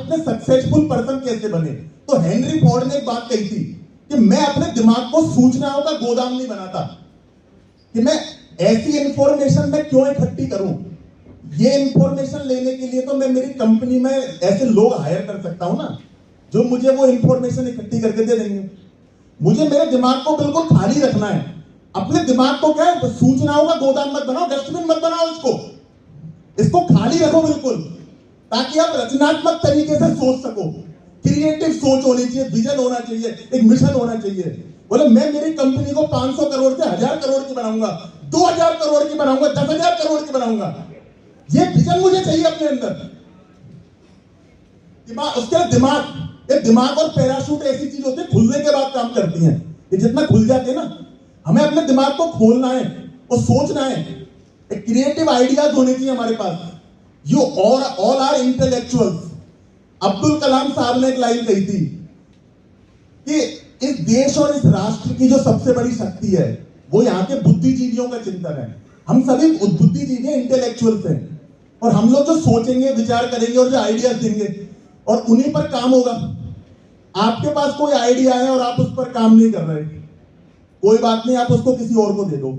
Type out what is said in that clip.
इतने successful person कैसे बने? तो हेनरी फोर्ड ने एक बात कही थी कि मैं अपने दिमाग को सूचनाओं का गोदाम नहीं बनाता, कि मैं ऐसी इंफॉर्मेशन में क्यों इकट्ठी करूं। ये इंफॉर्मेशन लेने के लिए तो मैं मेरी कंपनी में ऐसे लोग हायर कर सकता हूं ना, जो मुझे वो इंफॉर्मेशन इकट्ठी करके दे देंगे। मुझे मेरे दिमाग को बिल्कुल खाली रखना है। अपने दिमाग को क्या है, सूचनाओं का गोदाम मत बनाओ, डस्टबिन मत बनाओ, इसको खाली रखो बिल्कुल, ताकि आप रचनात्मक तरीके से सोच सको। क्रिएटिव सोच होनी चाहिए, विजन होना चाहिए, एक मिशन होना चाहिए। बोले मैं मेरी कंपनी को 500 करोड़ से 1000 करोड़ की बनाऊंगा, 2000 करोड़ की बनाऊंगा, 10,000 करोड़ की बनाऊंगा। ये विजन मुझे चाहिए अपने अंदर। उसके दिमाग और पैराशूट ऐसी चीज होती है, खुलने के बाद काम करती हैं। ये जितना खुल जाते हैं ना, हमें अपने दिमाग को खोलना है और सोचना है। एक क्रिएटिव आइडियाज होने चाहिए हमारे पास। You all are intellectuals. Abdul Kalam sahab ने एक लाइन कही थी कि इस देश और इस राष्ट्र की जो सबसे बड़ी शक्ति है वो यहाँ के बुद्धिजीवियों का चिंतन है। हम सभी बुद्धिजीवी इंटेलेक्चुअल्स हैं, और हम लोग जो सोचेंगे, विचार करेंगे और जो आइडियाज देंगे, और उन्हीं पर काम होगा। आपके पास कोई आइडिया है और आप उस पर काम नहीं कर रहे, कोई बात नहीं, आप उसको किसी और को दे दो।